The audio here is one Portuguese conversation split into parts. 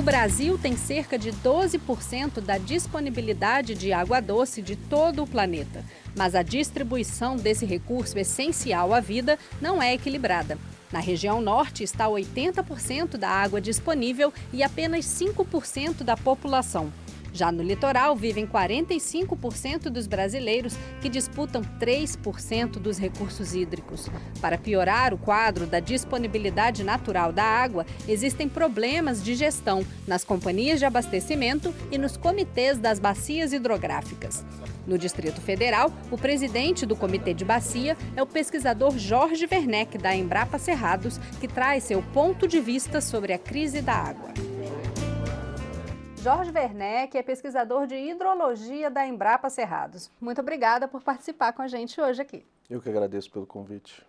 Brasil tem cerca de 12% da disponibilidade de água doce de todo o planeta, mas a distribuição desse recurso essencial à vida não é equilibrada. Na região norte está 80% da água disponível e apenas 5% da população. Já no litoral, vivem 45% dos brasileiros, que disputam 3% dos recursos hídricos. Para piorar o quadro da disponibilidade natural da água, existem problemas de gestão nas companhias de abastecimento e nos comitês das bacias hidrográficas. No Distrito Federal, o presidente do Comitê de Bacia é o pesquisador Jorge Werneck, da Embrapa Cerrados, que traz seu ponto de vista sobre a crise da água. Jorge Werneck é pesquisador de hidrologia da Embrapa Cerrados. Muito obrigada por participar com a gente hoje aqui. Eu que agradeço pelo convite.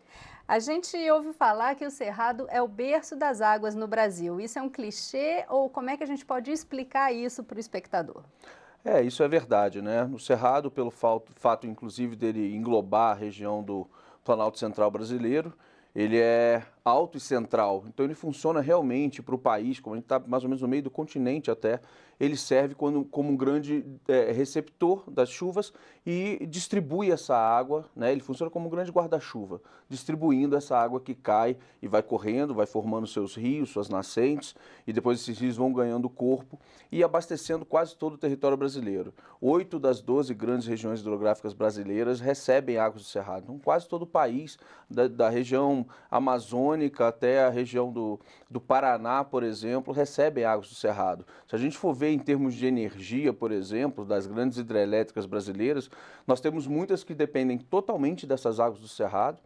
A gente ouve falar que o Cerrado é o berço das águas no Brasil. Isso é um clichê ou como é que a gente pode explicar isso para o espectador? Isso é verdade, né? O Cerrado, pelo fato inclusive dele englobar a região do Planalto Central brasileiro, ele é alto e central, então ele funciona realmente para o país, como a gente está mais ou menos no meio do continente até, ele serve como um grande receptor das chuvas e distribui essa água, né? Ele funciona como um grande guarda-chuva, distribuindo essa água que cai e vai correndo, vai formando seus rios, suas nascentes, e depois esses rios vão ganhando corpo e abastecendo quase todo o território brasileiro. 8 das 12 grandes regiões hidrográficas brasileiras recebem águas do Cerrado, então quase todo o país, da região amazônica até a região do Paraná, por exemplo, recebem águas do Cerrado. Se a gente for ver em termos de energia, por exemplo, das grandes hidrelétricas brasileiras, nós temos muitas que dependem totalmente dessas águas do Cerrado,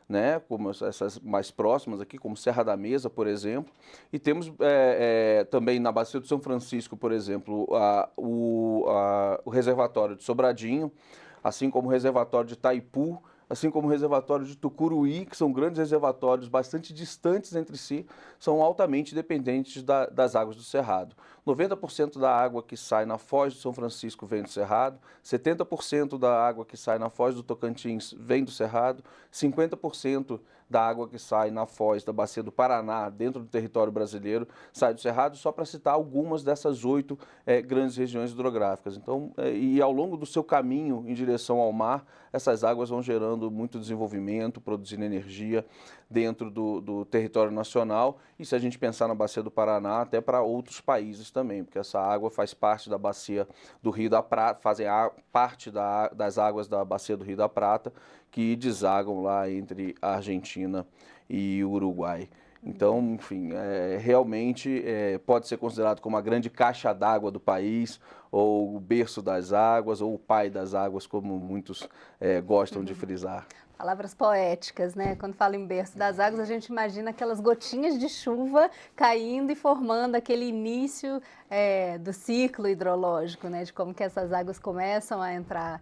né, como essas mais próximas aqui, como Serra da Mesa, por exemplo, e temos também na Bacia do São Francisco, por exemplo, o reservatório de Sobradinho, assim como o reservatório de Itaipu, assim como o reservatório de Tucuruí, que são grandes reservatórios bastante distantes entre si, são altamente dependentes das águas do Cerrado. 90% da água que sai na Foz do São Francisco vem do Cerrado, 70% da água que sai na Foz do Tocantins vem do Cerrado, 50% da água que sai na Foz da Bacia do Paraná, dentro do território brasileiro, sai do Cerrado, só para citar algumas dessas 8 grandes regiões hidrográficas. Então, e ao longo do seu caminho em direção ao mar, essas águas vão gerando muito desenvolvimento, produzindo energia dentro do território nacional, e se a gente pensar na Bacia do Paraná, até para outros países também, porque essa água faz parte da Bacia do Rio da Prata, fazem parte das águas da Bacia do Rio da Prata, que desagam lá entre a Argentina e o Uruguai. Então, enfim, realmente pode ser considerado como a grande caixa d'água do país, ou o berço das águas, ou o pai das águas, como muitos gostam de frisar. Palavras poéticas, né? Quando fala em berço das águas, a gente imagina aquelas gotinhas de chuva caindo e formando aquele início do ciclo hidrológico, né? De como que essas águas começam a entrar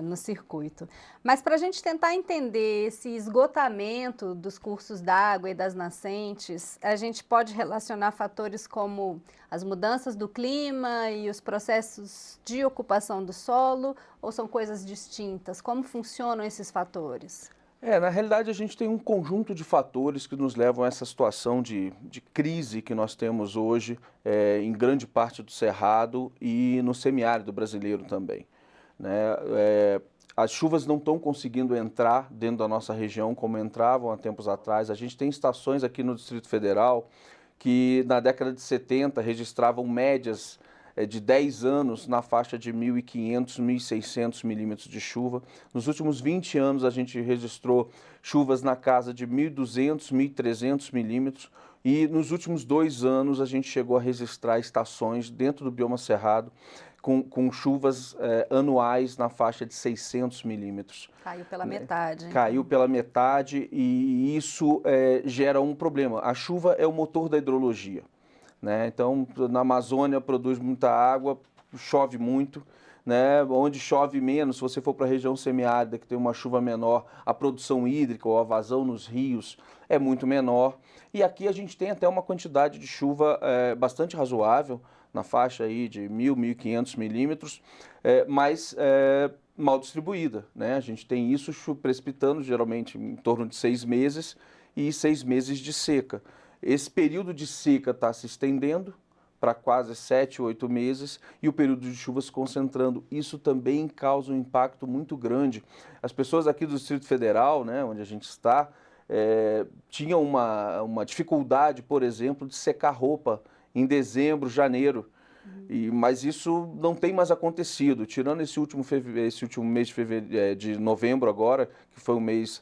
no circuito. Mas para a gente tentar entender esse esgotamento dos cursos d'água e das nascentes, a gente pode relacionar fatores como as mudanças do clima e os processos de ocupação do solo, ou são coisas distintas? Como funcionam esses fatores? Na realidade, a gente tem um conjunto de fatores que nos levam a essa situação de crise que nós temos hoje em grande parte do Cerrado e no semiárido brasileiro também, né? As chuvas não estão conseguindo entrar dentro da nossa região como entravam há tempos atrás. A gente tem estações aqui no Distrito Federal que na década de 70 registravam médias de 10 anos na faixa de 1.500, 1.600 milímetros de chuva. Nos últimos 20 anos a gente registrou chuvas na casa de 1.200, 1.300 milímetros, e nos últimos 2 anos a gente chegou a registrar estações dentro do bioma cerrado com chuvas anuais na faixa de 600 milímetros. Caiu pela metade. Caiu pela metade, e isso gera um problema. A chuva é o motor da hidrologia, né? Então, na Amazônia produz muita água, chove muito, né? Onde chove menos, se você for para a região semiárida, que tem uma chuva menor, a produção hídrica ou a vazão nos rios é muito menor. E aqui a gente tem até uma quantidade de chuva bastante razoável, na faixa aí de 1.000, 1.500 milímetros, mas mal distribuída, né? A gente tem isso precipitando geralmente em torno de 6 meses e 6 meses de seca. Esse período de seca está se estendendo, para quase 7, 8 meses e o período de chuva se concentrando. Isso também causa um impacto muito grande. As pessoas aqui do Distrito Federal, né, onde a gente está, tinham uma dificuldade, por exemplo, de secar roupa em dezembro, janeiro. Mas isso não tem mais acontecido, tirando esse último mês de novembro agora, que foi um mês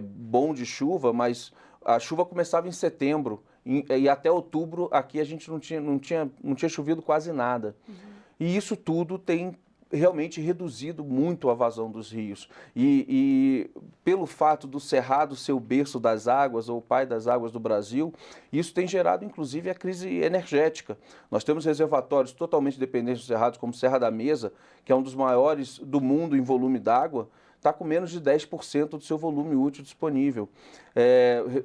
bom de chuva, mas a chuva começava em setembro e até outubro aqui a gente não tinha chovido quase nada. E isso tudo tem realmente reduzido muito a vazão dos rios. E pelo fato do Cerrado ser o berço das águas, ou o pai das águas do Brasil, isso tem gerado, inclusive, a crise energética. Nós temos reservatórios totalmente dependentes dos cerrados, como Serra da Mesa, que é um dos maiores do mundo em volume d'água, está com menos de 10% do seu volume útil disponível.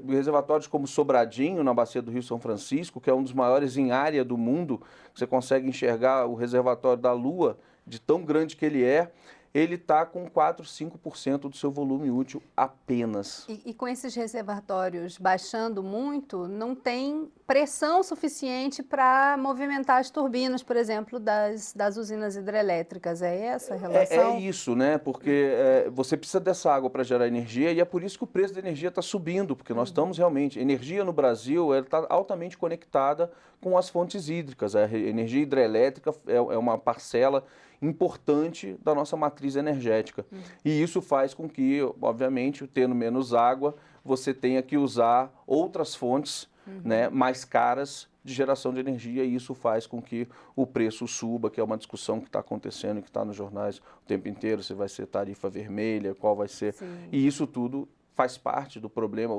Reservatórios como Sobradinho, na bacia do Rio São Francisco, que é um dos maiores em área do mundo, você consegue enxergar o reservatório da Lua, de tão grande que ele está com 4, 5% do seu volume útil apenas. E com esses reservatórios baixando muito, não tem pressão suficiente para movimentar as turbinas, por exemplo, das usinas hidrelétricas. É essa a relação? É isso, né? Porque você precisa dessa água para gerar energia e é por isso que o preço da energia está subindo, porque nós estamos realmente... Energia no Brasil está altamente conectada com as fontes hídricas. A energia hidrelétrica é uma parcela importante da nossa matriz energética. E isso faz com que, obviamente, tendo menos água, você tenha que usar outras fontes né, mais caras de geração de energia, e isso faz com que o preço suba, que é uma discussão que está acontecendo, que está nos jornais o tempo inteiro, se vai ser tarifa vermelha, qual vai ser. Sim. E isso tudo faz parte do problema,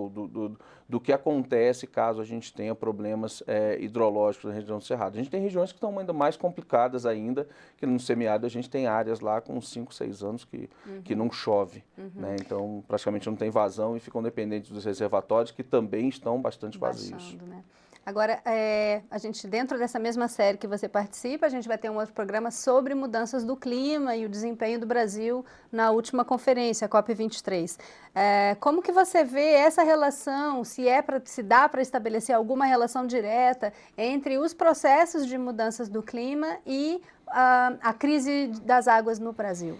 do que acontece caso a gente tenha problemas hidrológicos na região do Cerrado. A gente tem regiões que estão ainda mais complicadas ainda, que no semiárido a gente tem áreas lá com 5, 6 anos que não chove. Né? Então, praticamente não tem vazão e ficam dependentes dos reservatórios, que também estão bastante vazios. Baixando, né? Agora, a gente, dentro dessa mesma série que você participa, a gente vai ter um outro programa sobre mudanças do clima e o desempenho do Brasil na última conferência, a COP23. Como que você vê essa relação, se dá para estabelecer alguma relação direta entre os processos de mudanças do clima e a crise das águas no Brasil?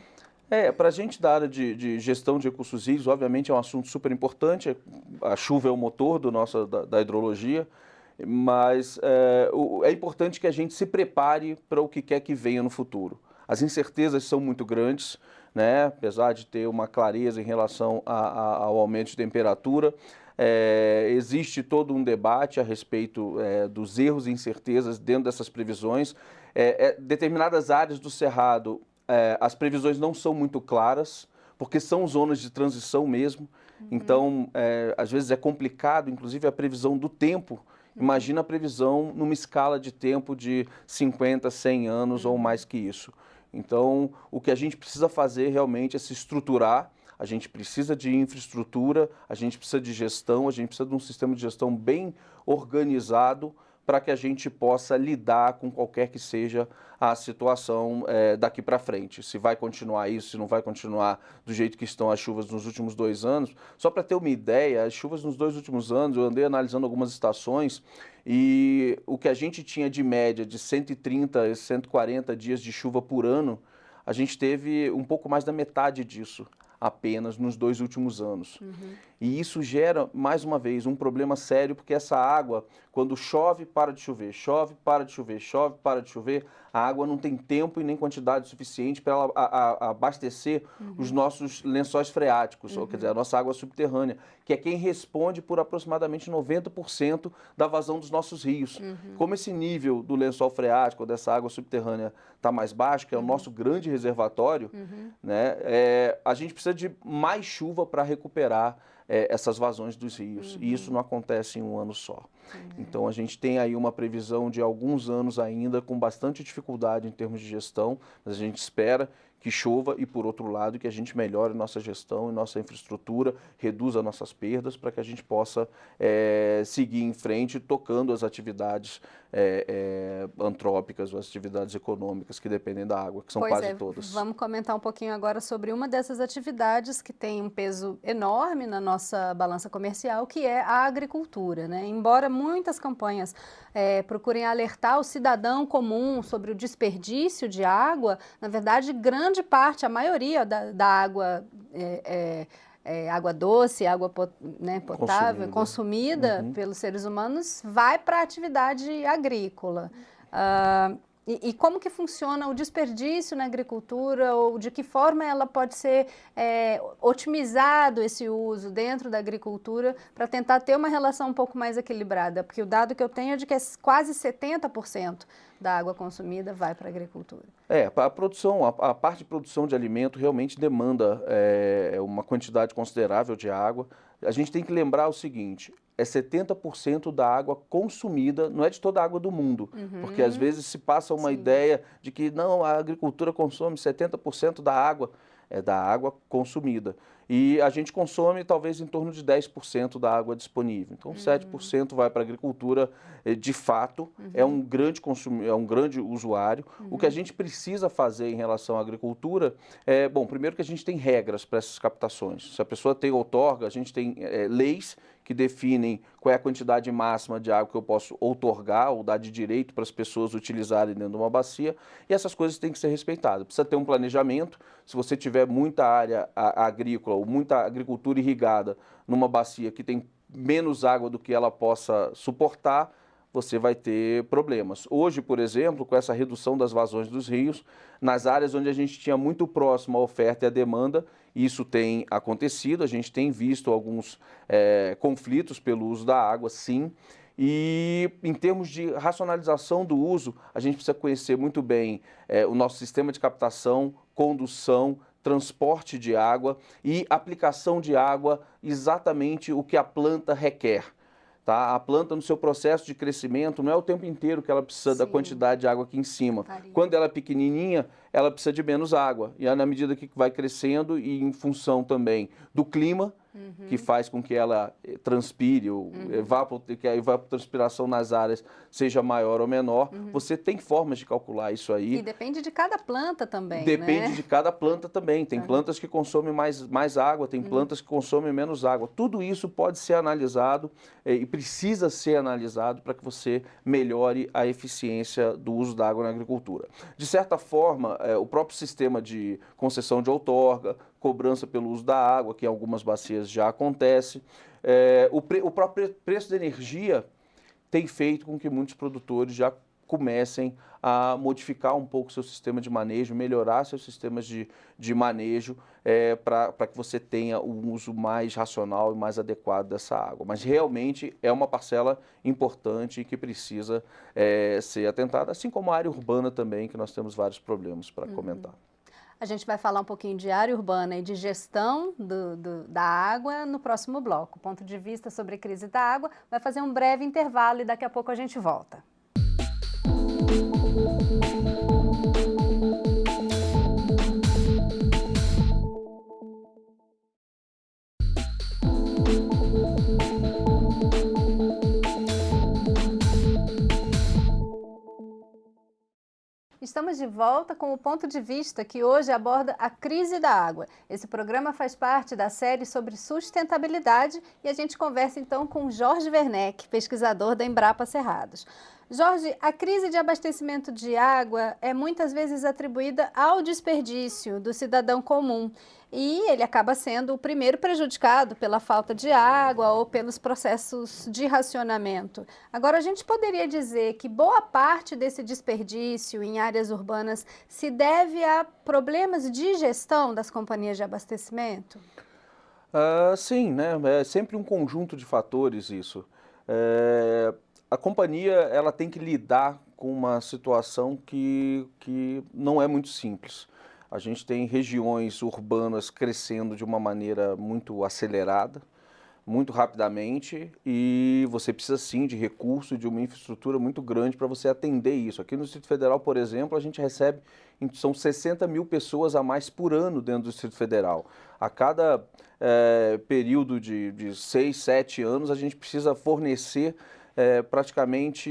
Para a gente da área de gestão de recursos hídricos, obviamente é um assunto super importante, a chuva é o motor da hidrologia, mas é importante que a gente se prepare para o que quer que venha no futuro. As incertezas são muito grandes, né? Apesar de ter uma clareza em relação ao aumento de temperatura, existe todo um debate a respeito dos erros e incertezas dentro dessas previsões. Determinadas áreas do Cerrado, as previsões não são muito claras, porque são zonas de transição mesmo, então às vezes é complicado, inclusive a previsão do tempo. Imagina a previsão numa escala de tempo de 50, 100 anos ou mais que isso. Então, o que a gente precisa fazer realmente é se estruturar, a gente precisa de infraestrutura, a gente precisa de gestão, a gente precisa de um sistema de gestão bem organizado para que a gente possa lidar com qualquer que seja a situação daqui para frente. Se vai continuar isso, se não vai continuar do jeito que estão as chuvas nos últimos 2 anos. Só para ter uma ideia, as chuvas nos 2 últimos anos, eu andei analisando algumas estações e o que a gente tinha de média de 130, 140 dias de chuva por ano, a gente teve um pouco mais da metade disso apenas nos 2 últimos anos. E isso gera, mais uma vez, um problema sério, porque essa água, quando chove, para de chover, chove, para de chover, chove, para de chover, a água não tem tempo e nem quantidade suficiente para ela abastecer os nossos lençóis freáticos, ou, quer dizer, a nossa água subterrânea, que é quem responde por aproximadamente 90% da vazão dos nossos rios. Como esse nível do lençol freático, dessa água subterrânea, está mais baixo, que é o nosso grande reservatório, né, a gente precisa de mais chuva para recuperar essas vazões dos rios, e isso não acontece em um ano só. Então a gente tem aí uma previsão de alguns anos ainda com bastante dificuldade em termos de gestão, mas a gente espera que chova e, por outro lado, que a gente melhore nossa gestão e nossa infraestrutura, reduza nossas perdas para que a gente possa seguir em frente tocando as atividades antrópicas, as atividades econômicas que dependem da água, que são quase todas. Vamos comentar um pouquinho agora sobre uma dessas atividades que tem um peso enorme na nossa balança comercial, que é a agricultura, né? Embora muitas campanhas procurem alertar o cidadão comum sobre o desperdício de água, na verdade, grande parte, a maioria da água água doce, água potável, consumida pelos seres humanos, vai para a atividade agrícola. E como que funciona o desperdício na agricultura, ou de que forma ela pode ser otimizado esse uso dentro da agricultura para tentar ter uma relação um pouco mais equilibrada? Porque o dado que eu tenho é de que quase 70% da água consumida vai para a agricultura. A produção, a parte de produção de alimento realmente demanda uma quantidade considerável de água. A gente tem que lembrar o seguinte, 70% da água consumida, não é de toda a água do mundo, porque às vezes se passa uma ideia de que não, a agricultura consome 70% da água, é da água consumida. E a gente consome talvez em torno de 10% da água disponível. Então, 7% vai para a agricultura, de fato, é um grande usuário. O que a gente precisa fazer em relação à agricultura bom, primeiro que a gente tem regras para essas captações. Se a pessoa tem outorga, a gente tem leis que definem qual é a quantidade máxima de água que eu posso outorgar ou dar de direito para as pessoas utilizarem dentro de uma bacia, e essas coisas têm que ser respeitadas. Precisa ter um planejamento. Se você tiver muita área agrícola ou muita agricultura irrigada numa bacia que tem menos água do que ela possa suportar, você vai ter problemas. Hoje, por exemplo, com essa redução das vazões dos rios, nas áreas onde a gente tinha muito próximo a oferta e a demanda, isso tem acontecido, a gente tem visto alguns conflitos pelo uso da água, sim. E em termos de racionalização do uso, a gente precisa conhecer muito bem o nosso sistema de captação, condução, transporte de água e aplicação de água, exatamente o que a planta requer. Tá? A planta, no seu processo de crescimento, não é o tempo inteiro que ela precisa da quantidade de água aqui em cima. Quando ela é pequenininha, ela precisa de menos água. E na medida que vai crescendo e em função também do clima, que faz com que ela transpire, que a evapotranspiração nas áreas seja maior ou menor, você tem formas de calcular isso aí. E depende de cada planta também, Depende né? de cada planta também. Tem plantas que consomem mais água, tem plantas que consomem menos água. Tudo isso pode ser analisado e precisa ser analisado para que você melhore a eficiência do uso da água na agricultura. De certa forma, o próprio sistema de concessão de outorga, cobrança pelo uso da água, que em algumas bacias já acontece. O próprio preço da energia tem feito com que muitos produtores já comecem a modificar um pouco seu sistema de manejo, melhorar seus sistemas de manejo para que você tenha um uso mais racional e mais adequado dessa água. Mas realmente é uma parcela importante que precisa ser atentada, assim como a área urbana também, que nós temos vários problemas para comentar. A gente vai falar um pouquinho de área urbana e de gestão da água no próximo bloco. Ponto de vista sobre a crise da água, vai fazer um breve intervalo e daqui a pouco a gente volta. Estamos de volta com o Ponto de Vista, que hoje aborda a crise da água. Esse programa faz parte da série sobre sustentabilidade e a gente conversa então com Jorge Werneck, pesquisador da Embrapa Cerrados. Jorge, a crise de abastecimento de água é muitas vezes atribuída ao desperdício do cidadão comum e ele acaba sendo o primeiro prejudicado pela falta de água ou pelos processos de racionamento. Agora, a gente poderia dizer que boa parte desse desperdício em áreas urbanas se deve a problemas de gestão das companhias de abastecimento? Sim, né? É sempre um conjunto de fatores isso. A companhia ela tem que lidar com uma situação que não é muito simples. A gente tem regiões urbanas crescendo de uma maneira muito acelerada, muito rapidamente e você precisa sim de recurso, de uma infraestrutura muito grande para você atender isso. Aqui no Distrito Federal, por exemplo, a gente recebe, são 60 mil pessoas a mais por ano dentro do Distrito Federal. A cada período de 6, 7 anos, a gente precisa fornecer praticamente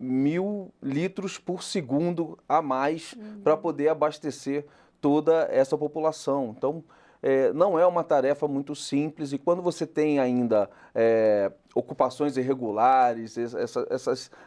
1.000 litros por segundo a mais para poder abastecer toda essa população. Então, não é uma tarefa muito simples, e quando você tem ainda ocupações irregulares,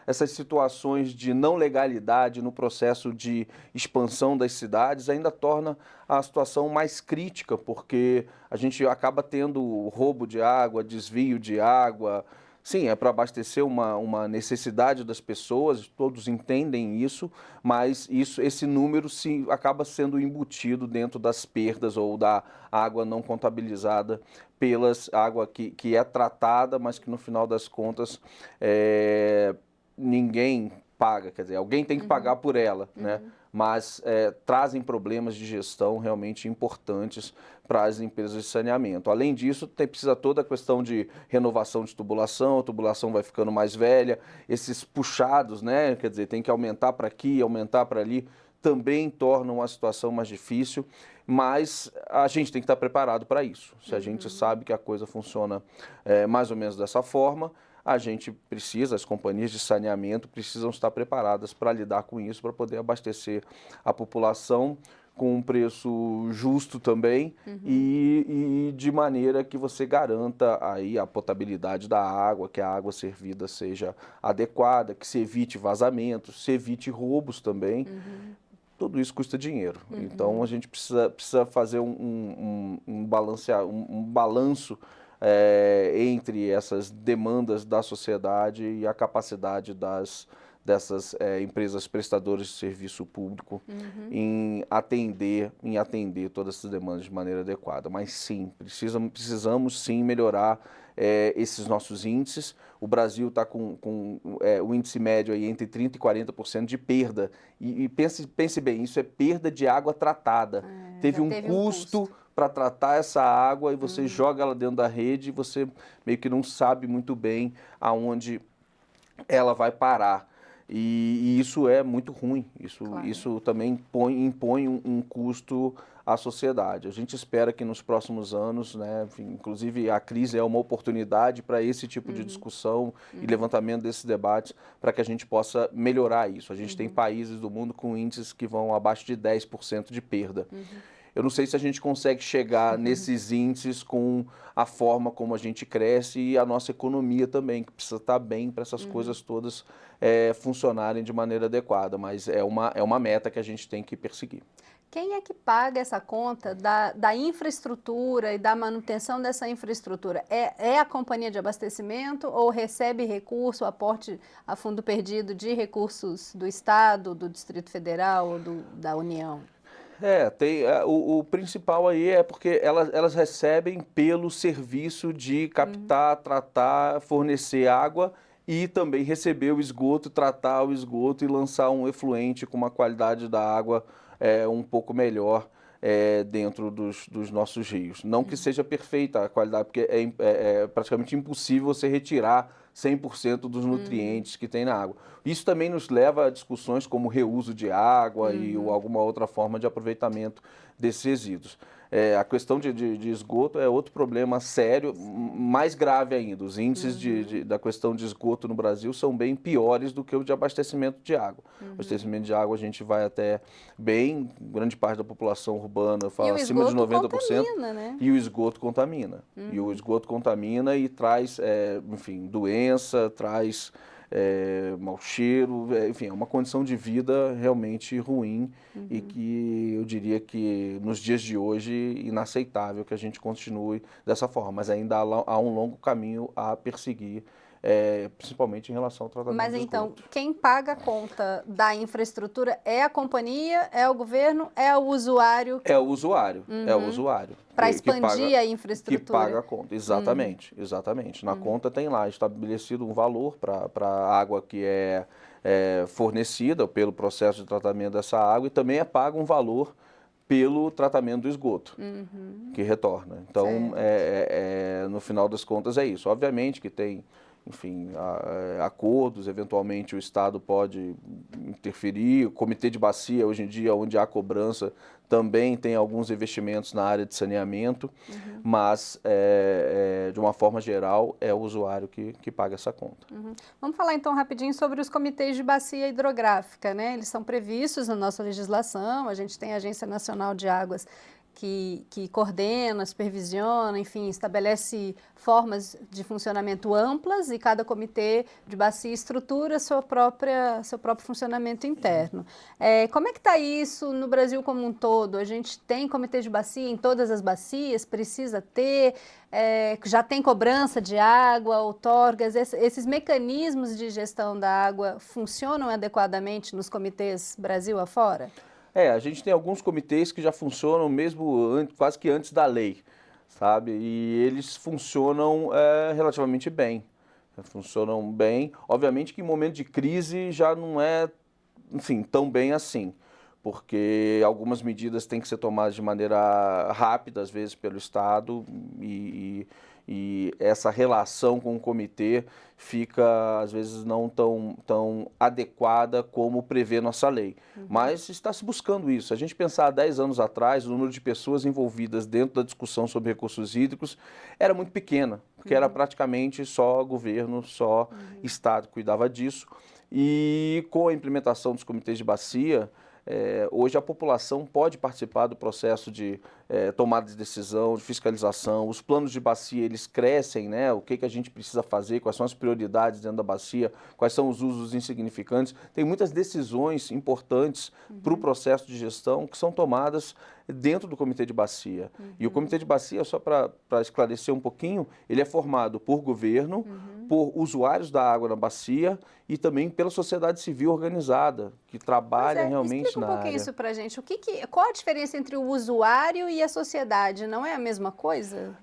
essas situações de não legalidade no processo de expansão das cidades, ainda torna a situação mais crítica, porque a gente acaba tendo roubo de água, desvio de água. Sim, é para abastecer uma necessidade das pessoas, todos entendem isso, mas esse número acaba sendo embutido dentro das perdas ou da água não contabilizada pelas água que é tratada, mas que no final das contas ninguém paga, quer dizer, alguém tem que pagar por ela, né? Mas trazem problemas de gestão realmente importantes para as empresas de saneamento. Além disso, precisa toda a questão de renovação de tubulação, a tubulação vai ficando mais velha, esses puxados, né? Quer dizer, tem que aumentar para aqui, aumentar para ali, também tornam a situação mais difícil, mas a gente tem que estar preparado para isso. Se a gente sabe que a coisa funciona mais ou menos dessa forma, a gente precisa, as companhias de saneamento precisam estar preparadas para lidar com isso, para poder abastecer a população com um preço justo também e de maneira que você garanta aí a potabilidade da água, que a água servida seja adequada, que se evite vazamentos, se evite roubos também. Tudo isso custa dinheiro. Então a gente precisa fazer um balanço entre essas demandas da sociedade e a capacidade dessas empresas prestadoras de serviço público em atender todas essas demandas de maneira adequada. Mas sim, precisamos sim melhorar esses nossos índices. O Brasil está com o índice médio aí entre 30% e 40% de perda. E pense bem, isso é perda de água tratada. Teve um custo para tratar essa água e você joga ela dentro da rede e você meio que não sabe muito bem aonde ela vai parar. E isso é muito ruim, isso também impõe um custo à sociedade. A gente espera que nos próximos anos, né, enfim, inclusive a crise é uma oportunidade para esse tipo de discussão e levantamento desses debates, para que a gente possa melhorar isso. A gente tem países do mundo com índices que vão abaixo de 10% de perda. Eu não sei se a gente consegue chegar nesses índices com a forma como a gente cresce e a nossa economia também, que precisa estar bem para essas coisas todas funcionarem de maneira adequada, mas é uma meta que a gente tem que perseguir. Quem é que paga essa conta da infraestrutura e da manutenção dessa infraestrutura? É a companhia de abastecimento ou recebe recurso, aporte a fundo perdido de recursos do Estado, do Distrito Federal ou da União? O principal aí é porque elas recebem pelo serviço de captar, tratar, fornecer água e também receber o esgoto, tratar o esgoto e lançar um efluente com uma qualidade da água um pouco melhor dentro dos nossos rios. Não que seja perfeita a qualidade, porque é praticamente impossível você retirar 100% dos nutrientes que tem na água. Isso também nos leva a discussões como reuso de água e alguma outra forma de aproveitamento desses resíduos. A questão de esgoto é outro problema sério, mais grave ainda. Os índices da questão de esgoto no Brasil são bem piores do que o de abastecimento de água. O abastecimento de água a gente vai até bem, grande parte da população urbana fala acima de 90%. Contamina, né? E o esgoto contamina. E o esgoto contamina e traz, enfim, doença, traz mau cheiro, enfim, é uma condição de vida realmente ruim e que eu diria que nos dias de hoje inaceitável que a gente continue dessa forma, mas ainda há um longo caminho a perseguir, principalmente em relação ao tratamento Mas do então, esgoto. quem paga a conta da infraestrutura é a companhia, é o governo, é o usuário? É o usuário, é o usuário. Para expandir a infraestrutura. Que paga a conta, exatamente, exatamente. Na conta tem lá estabelecido um valor para a água que é fornecida pelo processo de tratamento dessa água e também é pago um valor pelo tratamento do esgoto que retorna. Então, no final das contas, é isso. Obviamente que tem, enfim, acordos, eventualmente o Estado pode interferir, o Comitê de Bacia, hoje em dia, onde há cobrança, também tem alguns investimentos na área de saneamento, mas, de uma forma geral, é o usuário que paga essa conta. Vamos falar, então, rapidinho sobre os comitês de bacia hidrográfica, né? Eles são previstos na nossa legislação, a gente tem a Agência Nacional de Águas que coordena, supervisiona, enfim, estabelece formas de funcionamento amplas e cada comitê de bacia estrutura seu próprio funcionamento interno. Como é que está isso no Brasil como um todo? A gente tem comitê de bacia em todas as bacias? Precisa ter? Já tem cobrança de água, outorgas? Esses mecanismos de gestão da água funcionam adequadamente nos comitês Brasil afora? A gente tem alguns comitês que já funcionam mesmo quase que antes da lei, sabe? E eles funcionam relativamente bem. Funcionam bem. Obviamente que em momento de crise já não é, enfim, tão bem assim, porque algumas medidas têm que ser tomadas de maneira rápida, às vezes pelo Estado, e essa relação com o comitê fica, às vezes, não tão adequada como prevê nossa lei. Mas está se buscando isso. Se a gente pensar há 10 anos atrás, o número de pessoas envolvidas dentro da discussão sobre recursos hídricos era muito pequena, porque era praticamente só governo, só Estado que cuidava disso. E com a implementação dos comitês de bacia, hoje a população pode participar do processo de tomada de decisão, de fiscalização. Os planos de bacia, eles crescem, né? O que a gente precisa fazer, quais são as prioridades dentro da bacia, quais são os usos insignificantes. Tem muitas decisões importantes para o processo de gestão que são tomadas dentro do comitê de bacia. E o comitê de bacia, só para esclarecer um pouquinho, ele é formado por governo, por usuários da água na bacia e também pela sociedade civil organizada, que trabalha realmente explica na área. Um pouquinho isso para a gente. Qual a diferença entre o usuário e a sociedade? Não é a mesma coisa?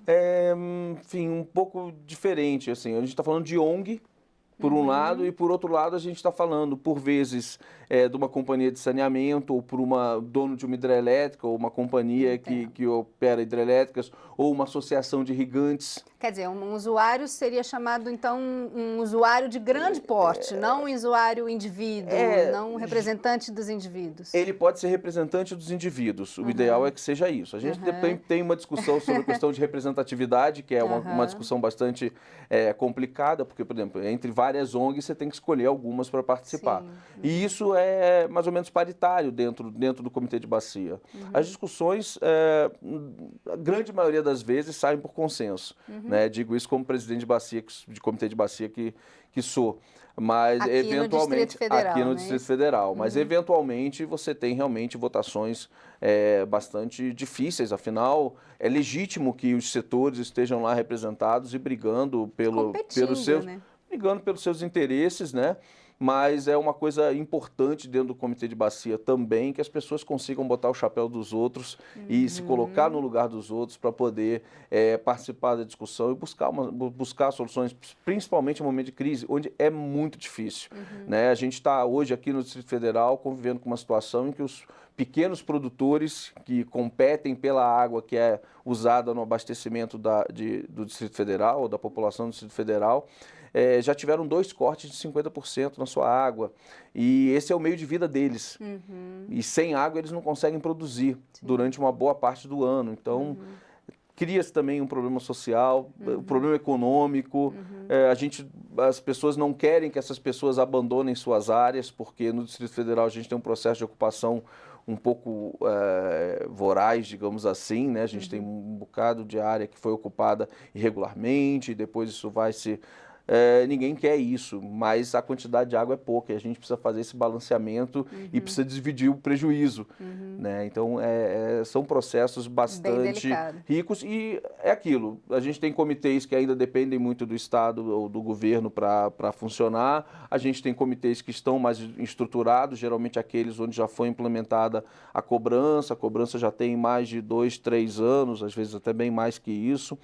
Enfim, um pouco diferente. Assim, a gente está falando de ONG, por um lado, e por outro lado a gente está falando, por vezes, de uma companhia de saneamento, ou por dono de uma hidrelétrica, ou uma companhia que opera hidrelétricas, ou uma associação de irrigantes. Quer dizer, um usuário seria chamado, então, um usuário de grande porte, não um usuário indivíduo, não um representante dos indivíduos. Ele pode ser representante dos indivíduos, o ideal é que seja isso. A gente tem uma discussão sobre a questão de representatividade, que é uma discussão bastante complicada, porque, por exemplo, entre várias ONGs você tem que escolher algumas para participar. E isso é mais ou menos paritário dentro do comitê de bacia. As discussões, a grande maioria das vezes, saem por consenso. Né? Digo isso como presidente de bacia, de comitê de bacia que sou. Mas aqui eventualmente aqui no Distrito Federal, mas eventualmente você tem realmente votações bastante difíceis. Afinal, é legítimo que os setores estejam lá representados e brigando pelos seus interesses, né? Mas é uma coisa importante dentro do comitê de bacia também, que as pessoas consigam botar o chapéu dos outros e se colocar no lugar dos outros para poder participar da discussão e buscar soluções, principalmente no momento de crise, onde é muito difícil. Né? A gente está hoje aqui no Distrito Federal convivendo com uma situação em que os pequenos produtores que competem pela água que é usada no abastecimento do Distrito Federal, ou da população do Distrito Federal, já tiveram 2 cortes de 50% na sua água. E esse é o meio de vida deles. E sem água eles não conseguem produzir durante uma boa parte do ano. Então, cria-se também um problema social, um problema econômico. As pessoas não querem que essas pessoas abandonem suas áreas, porque no Distrito Federal a gente tem um processo de ocupação um pouco voraz, digamos assim, né? A gente tem um bocado de área que foi ocupada irregularmente, depois isso vai se... ninguém quer isso, mas a quantidade de água é pouca e a gente precisa fazer esse balanceamento e precisa dividir o prejuízo. Né? Então, são processos bastante ricos e é aquilo. A gente tem comitês que ainda dependem muito do Estado ou do governo para funcionar. A gente tem comitês que estão mais estruturados, geralmente aqueles onde já foi implementada a cobrança. A cobrança já tem mais de 2, 3 anos, às vezes até bem mais que isso.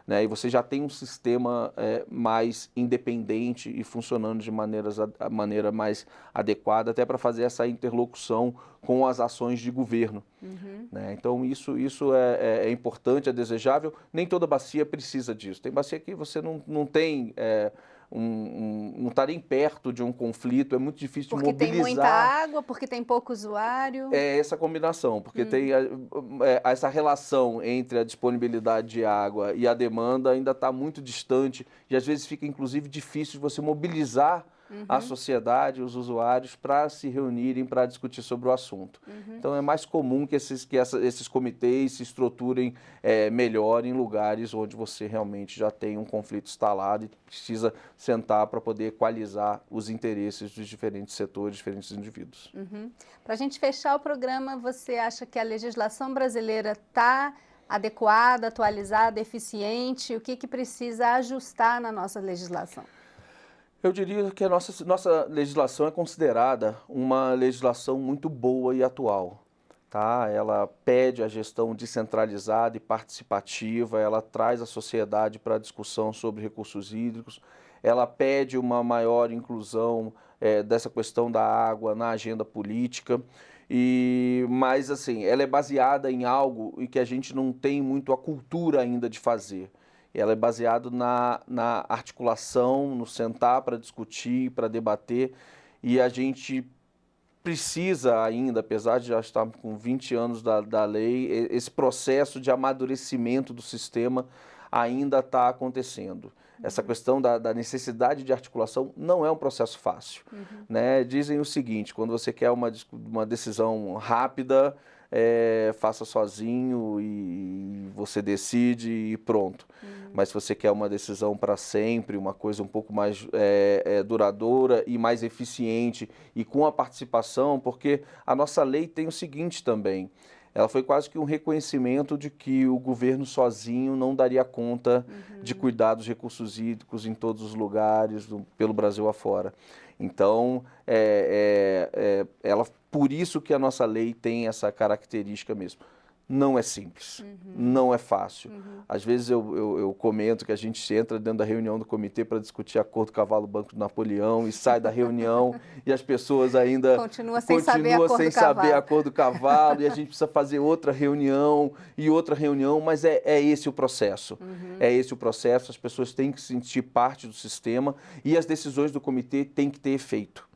né? E você já tem um sistema mais independente e funcionando de maneira mais adequada, até para fazer essa interlocução com as ações de governo. Né? Então, isso é importante, é desejável. Nem toda bacia precisa disso. Tem bacia que você não tem... não está nem perto de um conflito, é muito difícil de mobilizar. Porque tem muita água, porque tem pouco usuário. É essa combinação, porque tem essa relação entre a disponibilidade de água e a demanda ainda está muito distante e às vezes fica inclusive difícil de você mobilizar a sociedade, os usuários, para se reunirem para discutir sobre o assunto. Então é mais comum que esses comitês se estruturem melhor em lugares onde você realmente já tem um conflito instalado e precisa sentar para poder equalizar os interesses dos diferentes setores, diferentes indivíduos. Para a gente fechar o programa, você acha que a legislação brasileira está adequada, atualizada, eficiente? O que precisa ajustar na nossa legislação? Eu diria que a nossa legislação é considerada uma legislação muito boa e atual. Tá? Ela pede a gestão descentralizada e participativa, ela traz a sociedade para a discussão sobre recursos hídricos, ela pede uma maior inclusão dessa questão da água na agenda política, mas assim, ela é baseada em algo em que a gente não tem muito a cultura ainda de fazer. Ela é baseada na articulação, no sentar para discutir, para debater, e a gente precisa ainda, apesar de já estar com 20 anos da lei, esse processo de amadurecimento do sistema ainda está acontecendo. Essa questão da necessidade de articulação não é um processo fácil. Né? Dizem o seguinte, quando você quer uma decisão rápida, faça sozinho e você decide e pronto. Mas se você quer uma decisão para sempre, uma coisa um pouco mais duradoura e mais eficiente e com a participação, porque a nossa lei tem o seguinte também, ela foi quase que um reconhecimento de que o governo sozinho não daria conta de cuidar dos recursos hídricos em todos os lugares, pelo Brasil afora. Então, por isso que a nossa lei tem essa característica mesmo. Não é simples, não é fácil. Às vezes eu comento que a gente entra dentro da reunião do comitê para discutir a cor do cavalo Banco de Napoleão e sai da reunião e as pessoas ainda continuam sem saber a cor do cavalo e a gente precisa fazer outra reunião, mas é esse o processo. É esse o processo, as pessoas têm que se sentir parte do sistema e as decisões do comitê têm que ter efeito.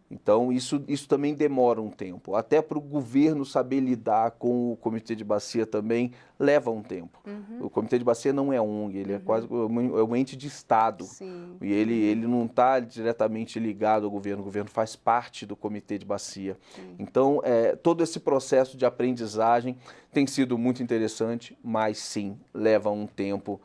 Então, isso também demora um tempo. Até para o governo saber lidar com o Comitê de Bacia também leva um tempo. O Comitê de Bacia não é ONG, ele é quase um ente de Estado. Sim. E ele não está diretamente ligado ao governo, o governo faz parte do Comitê de Bacia. Sim. Então, todo esse processo de aprendizagem tem sido muito interessante, mas sim, leva um tempo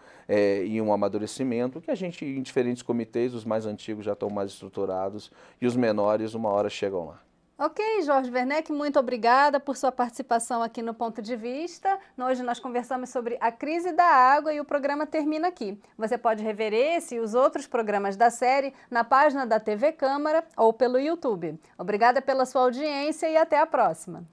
e um amadurecimento que a gente, em diferentes comitês, os mais antigos já estão mais estruturados e os menores, uma hora chegam lá. Ok, Jorge Werneck, muito obrigada por sua participação aqui no Ponto de Vista. Hoje nós conversamos sobre a crise da água e o programa termina aqui. Você pode rever esse e os outros programas da série na página da TV Câmara ou pelo YouTube. Obrigada pela sua audiência e até a próxima.